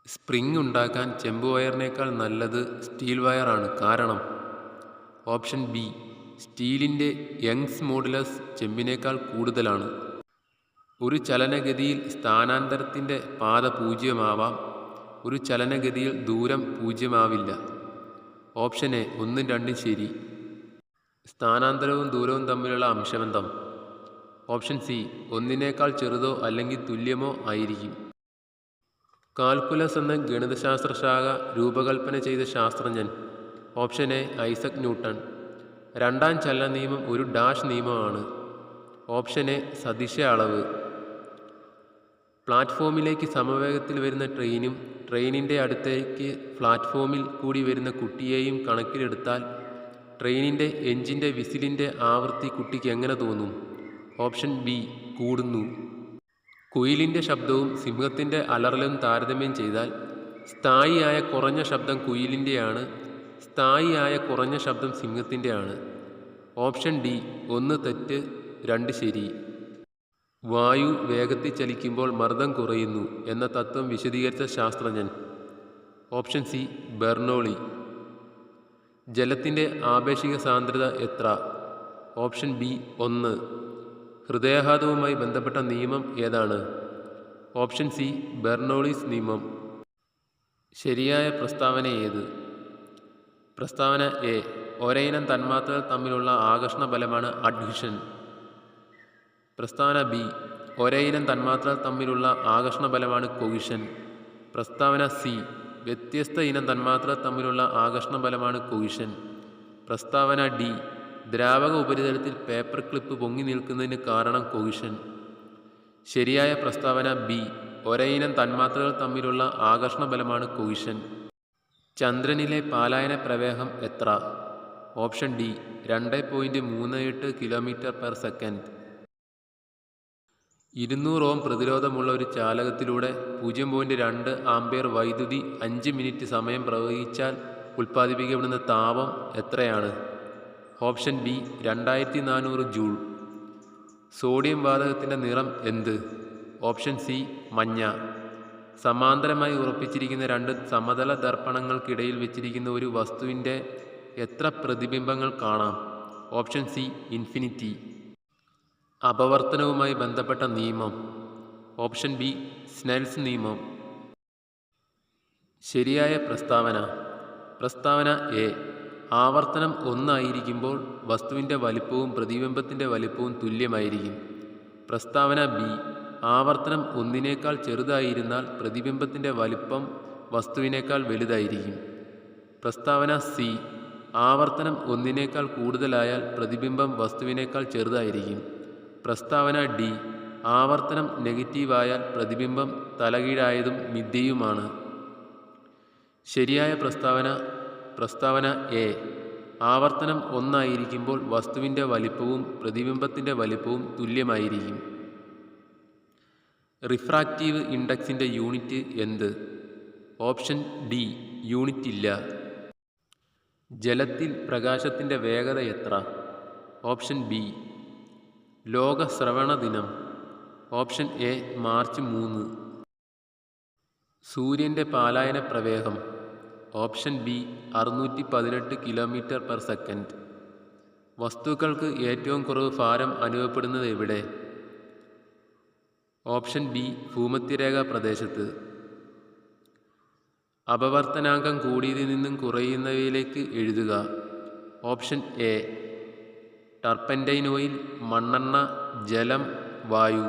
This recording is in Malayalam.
സ്പ്രിംഗ് ഉണ്ടാക്കാൻ ചെമ്പ് വയറിനേക്കാൾ നല്ലത് സ്റ്റീൽ വയറാണ്. കാരണം ഓപ്ഷൻ ബി, സ്റ്റീലിൻ്റെ യങ്സ് മോഡുലസ് ചെമ്പിനേക്കാൾ കൂടുതലാണ്. ഒരു ചലനഗതിയിൽ സ്ഥാനാന്തരത്തിൻ്റെ പാത പൂജ്യമാവാം, ഒരു ചലനഗതിയിൽ ദൂരം പൂജ്യമാവില്ല. ഓപ്ഷൻ എ, ഒന്നും രണ്ടും ശരി. സ്ഥാനാന്തരവും ദൂരവും തമ്മിലുള്ള അംശബന്ധം. ഓപ്ഷൻ സി, ഒന്നിനേക്കാൾ ചെറുതോ അല്ലെങ്കിൽ തുല്യമോ ആയിരിക്കും. കാൽക്കുലസ് എന്ന ഗണിതശാസ്ത്ര ശാഖ രൂപകൽപ്പന ചെയ്ത ശാസ്ത്രജ്ഞൻ. Option A, Isaac Newton. രണ്ടാം ചലന നിയമം ഒരു ഡാഷ് നിയമമാണ്. ഓപ്ഷൻ എ, സദിശ അളവ്. പ്ലാറ്റ്ഫോമിലേക്ക് സമവേഗത്തിൽ വരുന്ന ട്രെയിനും ട്രെയിനിൻ്റെ അടുത്തേക്ക് പ്ലാറ്റ്ഫോമിൽ കൂടി വരുന്ന കുട്ടിയെയും കണക്കിലെടുത്താൽ ട്രെയിനിൻ്റെ എഞ്ചിൻ്റെ വിസിലിൻ്റെ ആവൃത്തി കുട്ടിക്ക് എങ്ങനെ തോന്നും? ഓപ്ഷൻ ബി, കൂടുന്നു. കുയിലിൻ്റെ ശബ്ദവും സിംഹത്തിൻ്റെ അലറലും താരതമ്യം ചെയ്താൽ സ്ഥായിയായ കുറഞ്ഞ ശബ്ദം കുയിലിൻ്റെയാണ്, സ്ഥായിയായ കുറഞ്ഞ ശബ്ദം സിംഹത്തിൻ്റെയാണ്. ഓപ്ഷൻ ഡി, ഒന്ന് തെറ്റ് രണ്ട് ശരി. വായു വേഗത്തിൽ ചലിക്കുമ്പോൾ മർദ്ദം കുറയുന്നു എന്ന തത്വം വിശദീകരിച്ച ശാസ്ത്രജ്ഞൻ. Option C, Bernoulli. ജലത്തിൻ്റെ ആപേക്ഷിക സാന്ദ്രത എത്ര? Option B, 1. ഹൃദയാഘാതവുമായി ബന്ധപ്പെട്ട നിയമം ഏതാണ്? ഓപ്ഷൻ സി, ബെർണോളിസ് നിയമം. ശരിയായ പ്രസ്താവന ഏത്? പ്രസ്താവന എ, ഒരേയിനം തന്മാത്രകൾ തമ്മിലുള്ള ആകർഷണ ബലമാണ് അഡ്ഹീഷൻ. പ്രസ്താവന ബി, ഒരേയിനം തന്മാത്രകൾ തമ്മിലുള്ള ആകർഷണ ബലമാണ് കൊഹിഷൻ. പ്രസ്താവന സി, വ്യത്യസ്ത ഇനം തന്മാത്രകൾ തമ്മിലുള്ള ആകർഷണ ബലമാണ് കൊഹിഷൻ. പ്രസ്താവന ഡി, ദ്രാവക ഉപരിതലത്തിൽ പേപ്പർ ക്ലിപ്പ് പൊങ്ങി നിൽക്കുന്നതിന് കാരണം കൊഹിഷൻ. ശരിയായ പ്രസ്താവന ബി, ഒരേയിനം തന്മാത്രകൾ തമ്മിലുള്ള ആകർഷണ ബലമാണ് കൊഹിഷൻ. ചന്ദ്രനിലെ പാലായന പ്രവേഗം എത്ര? Option D, 2.38 km/s. 200 ഓം പ്രതിരോധമുള്ള ഒരു ചാലകത്തിലൂടെ 0.2 ആംപിയർ വൈദ്യുതി 5 മിനിറ്റ് സമയം പ്രവഹിച്ചാൽ ഉൽപ്പാദിപ്പിക്കപ്പെടുന്ന താപം എത്രയാണ്? Option B, 2400 joule. സോഡിയം വാതകത്തിൻ്റെ നിറം എന്ത്? ഓപ്ഷൻ സി, മഞ്ഞ. സമാന്തരമായി ഉറപ്പിച്ചിരിക്കുന്ന രണ്ട് സമതല ദർപ്പണങ്ങൾക്കിടയിൽ വെച്ചിരിക്കുന്ന ഒരു വസ്തുവിൻ്റെ എത്ര പ്രതിബിംബങ്ങൾ കാണാം? Option C, infinity. അപവർത്തനവുമായി ബന്ധപ്പെട്ട നിയമം. ഓപ്ഷൻ ബി, സ്നെൽസ് നിയമം. ശരിയായ പ്രസ്താവന. പ്രസ്താവന എ, ആവർത്തനം 1 ആയിരിക്കുമ്പോൾ വസ്തുവിൻ്റെ വലിപ്പവും പ്രതിബിംബത്തിൻ്റെ വലിപ്പവും തുല്യമായിരിക്കും. പ്രസ്താവന ബി, ആവർത്തനം 1-നേക്കാൾ ചെറുതായിരുന്നാൽ പ്രതിബിംബത്തിൻ്റെ വലിപ്പം വസ്തുവിനേക്കാൾ വലുതായിരിക്കും. പ്രസ്താവന സി, ആവർത്തനം 1-നേക്കാൾ കൂടുതലായാൽ പ്രതിബിംബം വസ്തുവിനേക്കാൾ ചെറുതായിരിക്കും. പ്രസ്താവന ഡി, ആവർത്തനം നെഗറ്റീവായാൽ പ്രതിബിംബം തലകീഴായതും മിഥ്യയുമാണ്. ശരിയായ പ്രസ്താവന. പ്രസ്താവന എ, ആവർത്തനം 1 ആയിരിക്കുമ്പോൾ വസ്തുവിൻ്റെ വലിപ്പവും പ്രതിബിംബത്തിൻ്റെ വലിപ്പവും തുല്യമായിരിക്കും. റിഫ്രാക്റ്റീവ് ഇൻഡെക്സിൻ്റെ യൂണിറ്റ് എന്ത്? ഓപ്ഷൻ ഡി, യൂണിറ്റ് ഇല്ല. ജലത്തിൽ പ്രകാശത്തിൻ്റെ വേഗത എത്ര? ഓപ്ഷൻ ബി, ലോക ശ്രവണ ദിനം. Option A, March 3. സൂര്യൻ്റെ പാലായന പ്രവേഗം. Option B, 618 km/s. വസ്തുക്കൾക്ക് ഏറ്റവും കുറവ് ഭാരം അനുഭവപ്പെടുന്നത് എവിടെ? ഓപ്ഷൻ ബി, ഭൂമധ്യരേഖാ പ്രദേശത്ത്. അപവർത്തനാങ്കം കൂടിയതിൽ നിന്നും കുറയുന്നവയിലേക്ക് എഴുതുക. ഓപ്ഷൻ എ, ടർപ്പൻറ്റൈൻ ഓയിൽ, മണ്ണെണ്ണ, ജലം, വായു.